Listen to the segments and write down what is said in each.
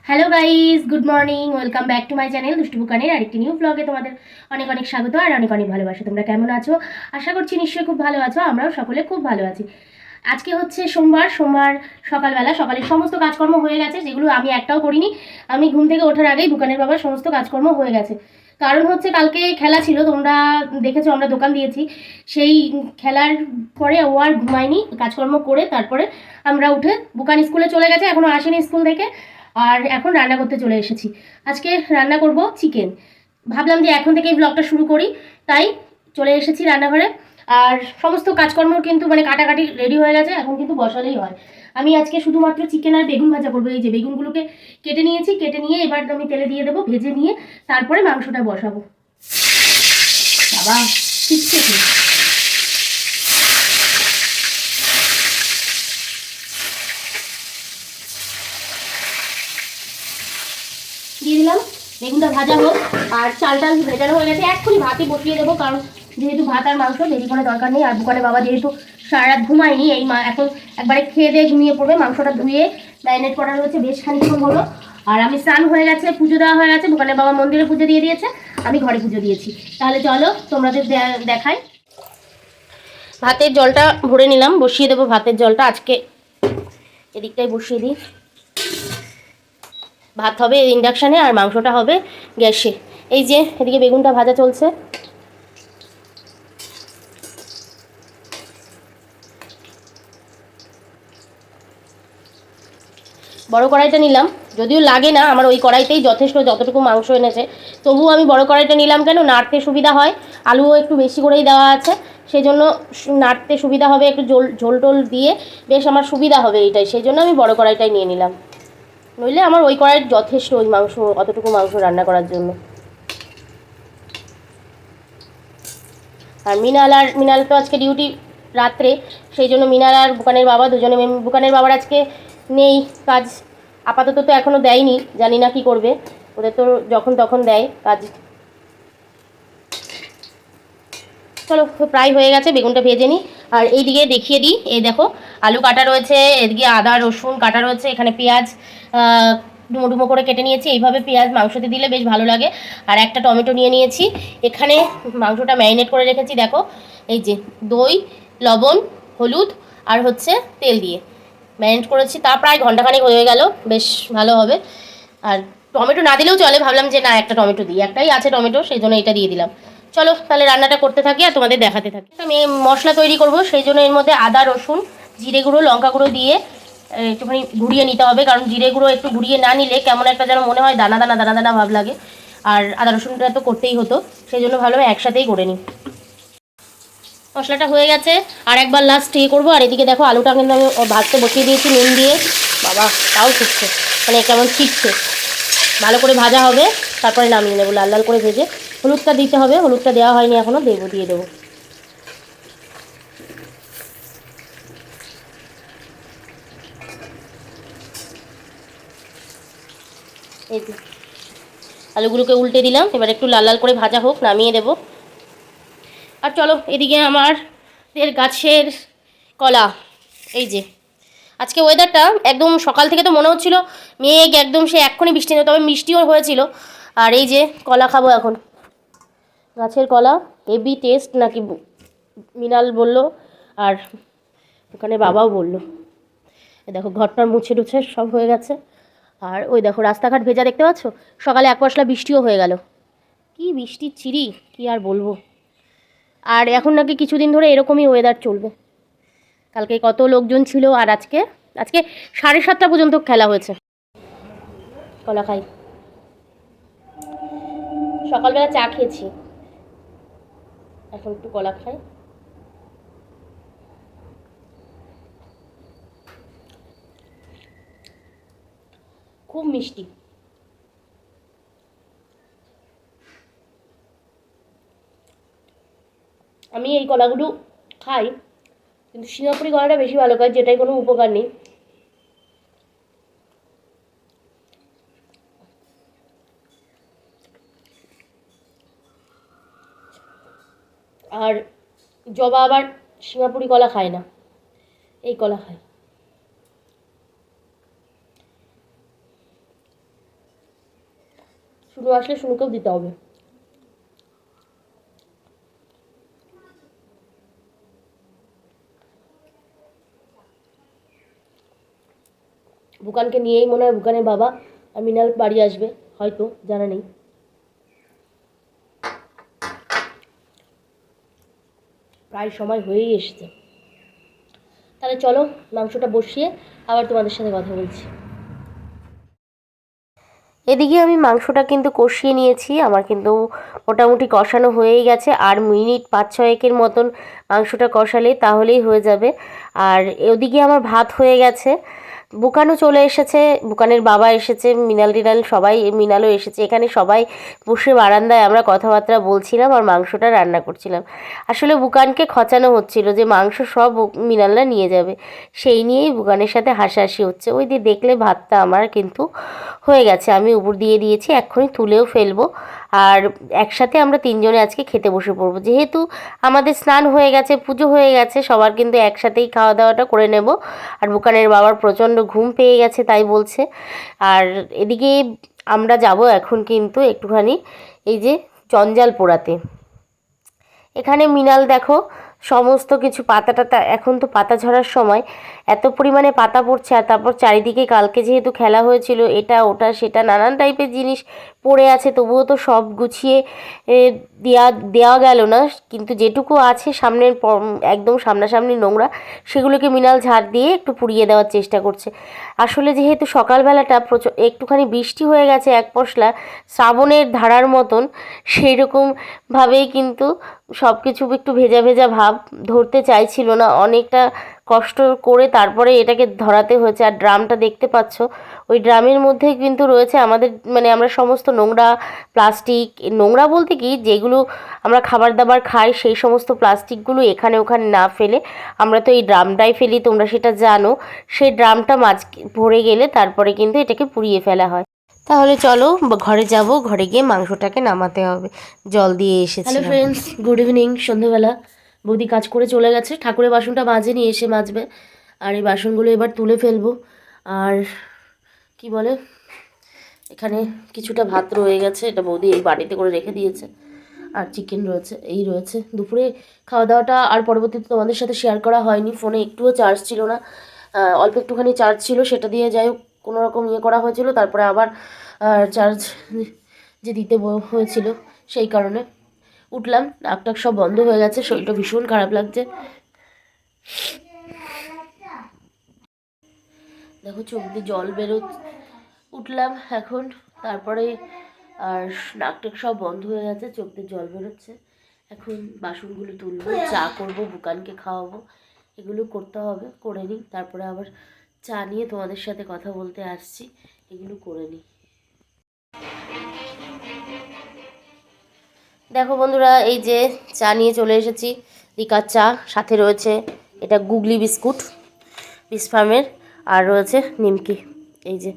Hello guys, good morning, welcome back to my channel দুষ্টু বুকানের আরেকটি new ব্লগে তোমাদের অনেক অনেক স্বাগত আর অনেক অনেক ভালোবাসা। তোমরা কেমন আছো? আশা করছি নিশ্চয়ই খুব ভালো আছো। আমরাও সকলে খুব ভালো আছি। আজকে হচ্ছে সোমবার সকালবেলা সকালের সমস্ত কাজকর্ম হয়ে গেছে, যেগুলো আমি একটাও করিনি। আমি ঘুম থেকে ওঠার আগেই বুকানের বাবার সমস্ত কাজকর্ম হয়ে গেছে। কারণ হচ্ছে কালকে খেলা ছিল, তোমরা দেখেছো, আমরা দোকান দিয়েছি। সেই খেলার পরে ও আর ঘুমায়নি, কাজকর্ম করে তারপরে আমরা উঠে বুকান স্কুলে চলে গেছে, এখনও আসেনি স্কুল থেকে। আর এখন রান্না করতে চলে এসেছি। আজকে রান্না করব চিকেন। ভাবলাম যে এখন থেকেই ব্লগটা শুরু করি, তাই চলে এসেছি রান্নাঘরে। আর সমস্ত কাজকর্ম কিন্তু কাটাকাটি রেডি হয়ে গেছে, এখন কিন্তু বসালেই হয়। আমি আজকে শুধুমাত্র চিকেন আর বেগুন ভাজা করবো। এই যে বেগুনগুলোকে কেটে নিয়েছি, কেটে নিয়ে এবার আমি তেলে দিয়ে দেবো, ভেজে নিয়ে তারপরে মাংসটা বসাবো। বাবা শিখছে কি? দিয়ে দিলাম, বেগুনটা ভাজা হোক। আর চালটা ভেজানো হয়ে গেছে, এক্ষুনি ভাতই বসিয়ে দেবো, কারণ যেহেতু ভাত আর মাংস দেরি করে দরকার নেই। আর বুকানে বাবা যেহেতু সারা রাত ঘুমায়নি, এই এখন একবারে খেয়ে দিয়ে ঘুমিয়ে পড়বে। মাংসটা ধুয়ে ম্যারিনেট করা রয়েছে বেশ খানিক্ষণ হলো। আর আমি স্নান হয়ে গেছে, পুজো দেওয়া হয়ে গেছে। বুকানে বাবা মন্দিরে পুজো দিয়ে দিয়েছে, আমি ঘরে পুজো দিয়েছি। তাহলে চলো তোমাদের দেখাই। ভাতের জলটা ভরে নিলাম, বসিয়ে দেবো ভাতের জলটা। আজকে এদিকটাই বসিয়ে দিই। ভাত হবে ইন্ডাকশানে আর মাংসটা হবে গ্যাসে। এই যে এদিকে বেগুনটা ভাজা চলছে। বড় কড়াইটা নিলাম, যদিও লাগে না, আমার ওই কড়াইতেই যথেষ্ট, যতটুকু মাংস এনেছে। তবুও আমি বড় কড়াইটা নিলাম, কেন নাড়তে সুবিধা হয়। আলুও একটু বেশি করেই দেওয়া আছে, সেই জন্য নাড়তে সুবিধা হবে, একটু ঝোল টোল দিয়ে বেশ আমার সুবিধা হবে এইটাই, সেই জন্য আমি বড় কড়াইটাই নিয়ে নিলাম। নইলে আমার ওই কড়াই যথেষ্ট, ওই মাংস, অতটুকু মাংস রান্না করার জন্য। আর মিনাল তো আজকে ডিউটি রাত্রে, সেই জন্য মিনাল আর বুকানের বাবা দুজনে, বুকানের বাবার আজকে নেই কাজ, আপাতত তো এখনও দেয়নি, জানি না কি করবে, ওদের তো যখন তখন দেয় কাজ। চলো প্রায় হয়ে গেছে, বেগুনটা ভেজে নিই। আর এইদিকে দেখিয়ে দিই, এই দেখো আলু কাটা রয়েছে, এদিকে আদা রসুন কাটা রয়েছে, এখানে পেঁয়াজ ডুমো ডুমো করে কেটে নিয়েছি। এইভাবে পেঁয়াজ মাংসতে দিলে বেশ ভালো লাগে। আর একটা টমেটো নিয়ে নিয়েছি। এখানে মাংসটা ম্যারিনেট করে রেখেছি, দেখো এই যে দই, লবণ, হলুদ আর হচ্ছে তেল দিয়ে ম্যারিনেট করেছি। তা প্রায় ঘন্টাখানেক হয়ে গেল, বেশ ভালো হবে। আর টমেটো না দিলেও চলে, ভাবলাম যে না একটা টমেটো দিই, একটাই আছে টমেটো, সেই জন্য এটা দিয়ে দিলাম। চলো তাহলে রান্নাটা করতে থাকি আর তোমাদের দেখাতে থাকি। আমি মশলা তৈরি করব, সেই জন্য এর মধ্যে আদা রসুন জিরে গুঁড়ো লঙ্কা গুঁড়ো দিয়ে একটুখানি ঘুরিয়ে নিতে হবে, কারণ জিরে গুঁড়ো একটু ঘুরিয়ে না নিলে কেমন একটা যেন মনে হয় দানা দানা দানা দানা ভাব লাগে। আর আদা রসুনটা তো করতেই হতো, সেই জন্য ভালো একসাথেই করে নিই। মশলাটা হয়ে গেছে, আর একবার লাস্ট করবো। আর এদিকে দেখো আলুটা কিন্তু আমি ভাজতে বসিয়ে দিয়েছি নুন দিয়ে। বাবা তাও ফুটছে, কেমন ছিটছে। ভালো করে ভাজা হবে, তারপরে নামিয়ে নেবো লাল লাল করে ভেজে। হলুদটা দিতে হবে, হলুদটা দেওয়া হয়নি এখনও, দিয়ে দেবো। এই যে আলুগুলোকে উল্টে দিলাম, এবার একটু লাল লাল করে ভাজা হোক, নামিয়ে দেবো। আর চলো এদিকে আমাদের গাছের কলা, এই যে আজকে ওয়েদারটা একদম সকাল থেকে তো মনে হচ্ছিল মেঘ একদম, সে এক্ষুনি বৃষ্টি নেই, তবে মিষ্টিও হয়েছিল। আর এই যে কলা খাবো এখন, গাছের কলা, হেভি টেস্ট নাকি মিনাল বলল, আর ওখানে বাবাও বলল। দেখো ঘরটার মুছে টুছে সব হয়ে গেছে। আর ওই দেখো রাস্তাঘাট ভেজা, দেখতে পাচ্ছ? সকালে এক পশলা বৃষ্টিও হয়ে গেল। কি বৃষ্টির চিরি, কি আর বলবো। আর এখন নাকি কিছুদিন ধরে এরকমই ওয়েদার চলবে। কালকে কত লোকজন ছিল, আর আজকে আজকে 7:30 পর্যন্ত খেলা হয়েছে। কলা খাই, সকালবেলা চা খেয়েছি, এখন একটু কলা খাই। খুব মিষ্টি। আমি এই কলাগুলো খাই, কিন্তু সিঙ্গাপুরি কলাটা বেশি ভালো খাই, যেটাই কোনো উপকার নেই। আর জবা আবার সিঙ্গাপুরি কলা খায় না, এই কলা খায়। শুনু আসলে শুনুকেও দিতে হবে। বুকানকে নিয়েই মনে হয় বুকানের বাবা আর মিনাল বাড়ি আসবে, হয়তো, জানা নেই। প্রায় সময় হয়েই এসেছে। তাহলে চলো মাংসটা বসিয়ে আবার তোমাদের সাথে কথা বলছি। এদিকে আমি মাংসটা কিন্তু কষিয়ে নিয়েছি, আমার কিন্তু মোটামুটি কষানো হয়েই গেছে। আর মিনিট 5-6 মতন মাংসটা কষালে তাহলেই হয়ে যাবে। আর ওদিকে আমার ভাত হয়ে গেছে, বুকানও চলে এসেছে, বুকানের বাবা এসেছে, মিনাল টিনাল সবাই, মিনালও এসেছে। এখানে সবাই বসে বারান্দায় আমরা কথাবার্তা বলছিলাম আর মাংসটা রান্না করছিলাম। আসলে বুকানকে খচানো হচ্ছিল যে মাংস সব মিনালরা নিয়ে যাবে, সেই নিয়েই বুকানের সাথে হাসাহাসি হচ্ছে। ওই দিয়ে দেখলে ভাতটা আমার কিন্তু হয়ে গেছে, আমি উপর দিয়ে দিয়েছি, এক্ষুনি তুলেও ফেলবো। আর একসাথে আমরা 3জনে আজকে খেতে বসে পড়বো, যেহেতু আমাদের স্নান হয়ে গেছে, পুজো হয়ে গেছে, সবার কিন্তু একসাথেই খাওয়া দাওয়াটা করে নেব। আর বুকানের বাবার প্রচণ্ড ঘুম পেয়ে গেছে তাই বলছে। আর এদিকে আমরা যাব এখন কিন্তু একটুখানি এই যে জঞ্জাল পোড়াতে। এখানে মিনাল দেখো সমস্ত কিছু পাতা টাতা, এখন তো পাতা ঝরার সময়, এত পরিমাণে পাতা পড়ছে। আর তারপর চারিদিকে কালকে যেহেতু খেলা হয়েছিল, এটা ওটা সেটা নানান টাইপের জিনিস পড়ে আছে, তবুও তো সব গুছিয়ে দেওয়া গেল না। কিন্তু যেটুকু আছে সামনের একদম সামনাসামনি নোংরা, সেগুলোকে মিনাল ঝাড় দিয়ে একটু পুড়িয়ে দেওয়ার চেষ্টা করছে। আসলে যেহেতু সকালবেলাটা একটুখানি বৃষ্টি হয়ে গেছে, এক পশলা শ্রাবণের ধারার মতন, সেই রকমভাবেই কিন্তু সব কিছু একটু ভেজা ভেজা ভাব, ধরতে চাইছিল না, অনেকটা কষ্ট করে তারপরে এটাকে ধরাতে হয়েছে। আর ড্রামটা দেখতে পাচ্ছ, ওই ড্রামের মধ্যে কিন্তু রয়েছে আমাদের, মানে আমরা সমস্ত নোংরা প্লাস্টিক, নোংরা বলতে কি যেগুলো আমরা খাবার দাবার খাই সেই সমস্ত প্লাস্টিকগুলো এখানে ওখানে না ফেলে আমরা তো এই ড্রামটাই ফেলি, তোমরা সেটা জানো। সেই ড্রামটা মাছ ভরে গেলে তারপরে কিন্তু এটাকে পুড়িয়ে ফেলা হয়। তাহলে চলো ঘরে যাব, ঘরে গিয়ে মাংসটাকে নামাতে হবে, জল দিয়ে এসেছি। Hello friends, good evening. সন্ধ্যেবেলা বৌদি কাজ করে চলে গেছে, ঠাকুরের বাসনটা মাজেনি, এসে মাজবে। আর এই বাসনগুলো এবার তুলে ফেলবো। আর কি বলে, এখানে কিছুটা ভাত রয়ে গেছে, এটা বৌদি এই বাড়িতে করে রেখে দিয়েছে। আর চিকেন রয়েছে, এই রয়েছে দুপুরে খাওয়া দাওয়াটা। আর পরবর্তীতে তোমাদের সাথে শেয়ার করা হয়নি, ফোনে একটুও চার্জ ছিল না, অল্প একটুখানি চার্জ ছিল, সেটা দিয়ে যাই হোক কোনো রকম করা হয়েছিল। তারপরে আবার চার্জ যে দিতে হয়েছিল, সেই কারণে উঠলাম, নাক সব বন্ধ হয়ে গেছে, শরীরটা ভীষণ খারাপ লাগছে। দেখো চোখ দিয়ে জল বেরো, উঠলাম এখন, তারপরে আর নাক সব বন্ধ হয়ে গেছে, চোখ দিয়ে জল বেরোচ্ছে। এখন বাসনগুলো তুলবো, চা করবো, বুকানকে খাওয়াবো, এগুলো করতে হবে, করে নিই। তারপরে আবার চা নিয়ে তোমাদের সাথে কথা বলতে আসছি, এগুলো করে নিই। দেখো বন্ধুরা, এই যে চা নিয়ে চলে এসেছি, লিকার চা, সাথে রয়েছে এটা গুগলি বিস্কুট বিসফার্মের, আর রয়েছে নিমকি। এই যে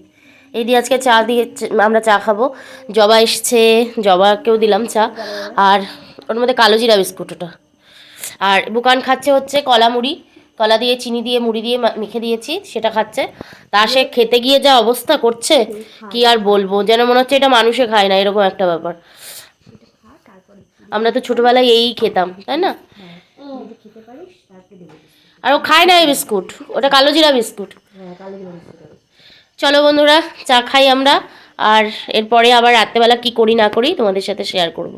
এই দিয়ে আজকে চা দিয়ে আমরা চা খাবো। জবা এসছে, জবাকেও দিলাম চা, আর ওর মধ্যে কালো জিরা বিস্কুট ওটা। আর বুকান খাচ্ছে হচ্ছে কলা মুড়ি, কলা দিয়ে চিনি দিয়ে মুড়ি দিয়ে মেখে দিয়েছি, সেটা খাচ্ছে। তা সে খেতে গিয়ে যা অবস্থা করছে কি আর বলবো, যেন মনে হচ্ছে এটা মানুষে খায় না, এরকম একটা ব্যাপার। আমরা তো ছোটবেলায় এই খেতাম, তাই না? আর ও খায় না এই বিস্কুট, ওটা কালো জিরা বিস্কুট। চলো বন্ধুরা চা খাই আমরা, আর এরপরে আবার রাত্রেবেলা কি করি না করি তোমাদের সাথে শেয়ার করব।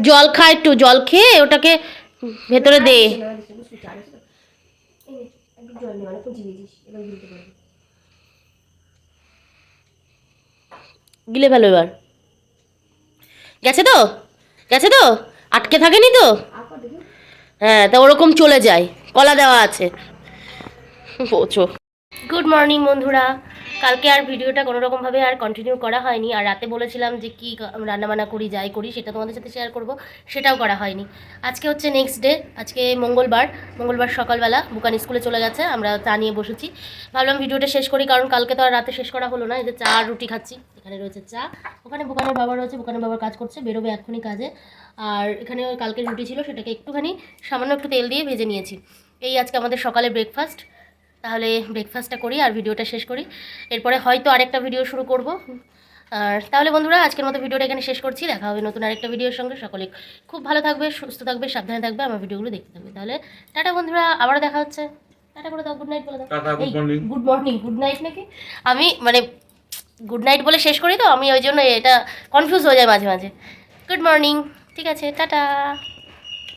জল খা, একটু জল খেয়ে ওটাকে ভেতরে দে। গিলে ফেলো এবার। গেছে তো, গেছে তো, আটকে থাকেনি তো? হ্যাঁ, তা ওরকম চলে যায়, কলা দেওয়া আছে। পচো। গুড মর্নিং বন্ধুরা, কালকে আর ভিডিওটা কোনোরকমভাবে আর কন্টিনিউ করা হয়নি। আর রাতে বলেছিলাম যে কী রান্নাবান্না করি যাই করি সেটা তোমাদের সাথে শেয়ার করব, সেটাও করা হয়নি। আজকে হচ্ছে নেক্সট ডে, আজকে মঙ্গলবার সকালবেলা বুকান স্কুলে চলে গেছে, আমরা চা নিয়ে বসেছি। ভাবলাম ভিডিওটা শেষ করি, কারণ কালকে তো আর রাতে শেষ করা হলো না। এই যে চা আর রুটি খাচ্ছি, এখানে রয়েছে চা, ওখানে বুকানের বাবা রয়েছে, বুকানের বাবার কাজ করছে, বেরোবে এক্ষুনি কাজে। আর এখানে কালকে রুটি ছিল, সেটাকে একটুখানি সামান্য একটু তেল দিয়ে ভেজে নিয়েছি। এই আজকে আমাদের সকালে ব্রেকফাস্ট। তাহলে ব্রেকফাস্টটা করি আর ভিডিওটা শেষ করি, এরপরে হয়তো আরেকটা ভিডিও শুরু করব। আর তাহলে বন্ধুরা আজকের মতো ভিডিওটা এখানে শেষ করছি, দেখা হবে নতুন আরেকটা ভিডিওর সঙ্গে। সকলে খুব ভালো থাকবে, সুস্থ থাকবে, সাবধানে থাকবে, আমার ভিডিওগুলো দেখতে থাকবে। তাহলে টাটা বন্ধুরা, আবারও দেখা হচ্ছে। টাটা করে দাও, গুড নাইট বলে দাও। গুড মর্নিং, গুড নাইট নাকি, আমি মানে গুড নাইট বলে শেষ করি তো আমি, ওই জন্য এটা কনফিউজ হয়ে যায় মাঝে মাঝে। গুড মর্নিং, ঠিক আছে, টাটা।